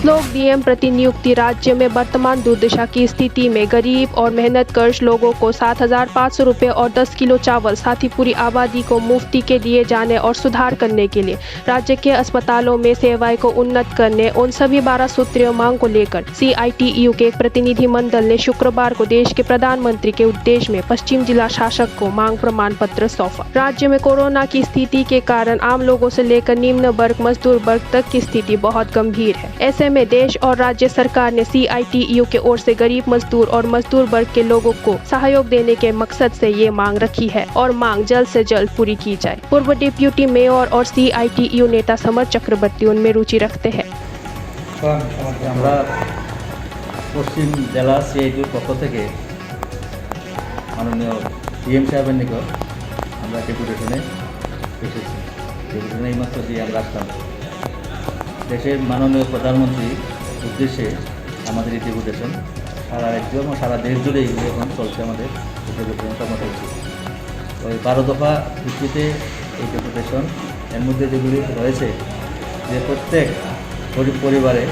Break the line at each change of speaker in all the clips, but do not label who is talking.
श्लोक डीएम प्रतिनियुक्ति। राज्य में वर्तमान दुर्दशा की स्थिति में गरीब और मेहनतकश लोगों को 7,500 रुपये और 10 किलो चावल, साथ ही पूरी आबादी को मुफ्ती के दिए जाने और सुधार करने के लिए राज्य के अस्पतालों में सेवाएं को उन्नत करने, उन सभी 12 सूत्रीय मांग को लेकर CITU के एक प्रतिनिधि मंडल ने शुक्रवार को देश के प्रधानमंत्री के उद्देश्य में पश्चिम जिला शासक को मांग प्रमाण पत्र सौंपा। राज्य में कोरोना की स्थिति के कारण आम लोगों से लेकर निम्न वर्ग मजदूर वर्ग तक की स्थिति बहुत गंभीर है। ऐसे में देश और राज्य सरकार ने CITU के ओर से गरीब मजदूर और मजदूर वर्ग के लोगों को सहयोग देने के मकसद से ये मांग रखी है और मांग जल्द से जल्द पूरी की जाए। पूर्व डिप्यूटी मेयर और CITU नेता समर चक्रवर्ती उनमें रुचि रखते हैं।
पश्चिम जिला CITUর পক্ষ থেকে মাননীয় ডিএম সাহেবের নিকট আমরা ডেপুটেশনে এসেছি। ডেপুটেশনে এইমাত্র দিয়ে আমরা আসলাম। দেশের মাননীয় প্রধানমন্ত্রীর উদ্দেশ্যে আমাদের এই ডেপুটেশন সারা রাজ্য এবং সারা দেশ জুড়েই এখন চলছে। আমাদের এই ডেপুটেশন কর্মসূচি ওই 12 দফা ভিত্তিতে এই ডেপুটেশন এর মধ্যে যেগুলি রয়েছে যে প্রত্যেক গরিব পরিবারে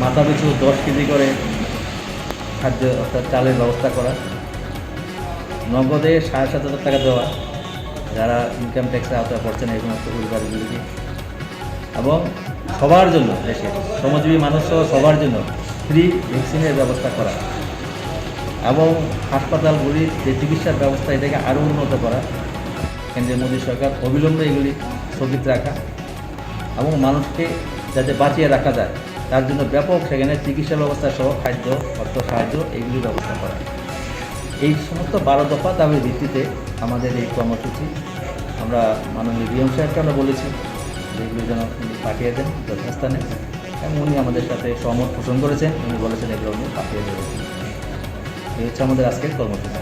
মাথাপিছু 10 কেজি করে খাদ্য অর্থাৎ চালের ব্যবস্থা করা, নগদে 7,500 টাকা দেওয়া যারা ইনকাম ট্যাক্সের আওতায় পড়ছে না এই সমস্ত পরিবারগুলিকে, এবং সবার জন্য দেশের শ্রমজীবী মানুষ সহ সবার জন্য ফ্রি ভ্যাকসিনের ব্যবস্থা করা এবং হাসপাতালগুলির যে চিকিৎসার ব্যবস্থা এটাকে আরও উন্নত করা, কেন্দ্রের মোদী সরকার অবিলম্বে এগুলি স্থগিত রাখা এবং মানুষকে যাতে বাঁচিয়ে রাখা যায় তার জন্য ব্যাপক সেখানে চিকিৎসা ব্যবস্থা সহ খাদ্য, অর্থ সাহায্য এইগুলির ব্যবস্থা করা। এই সমস্ত 12 দফা দাবির ভিত্তিতে আমাদের এই কর্মসূচি। আমরা মাননীয় ডিএম সাহেবকে আমরা বলেছি যে এগুলি যেন উনি পাঠিয়ে দেন যথাস্থানে, এবং উনি আমাদের সাথে সহমত পোষণ করেছেন। উনি বলেছেন এগুলো উনি পাঠিয়ে দেবেন। এই হচ্ছে আমাদের আজকের কর্মসূচি।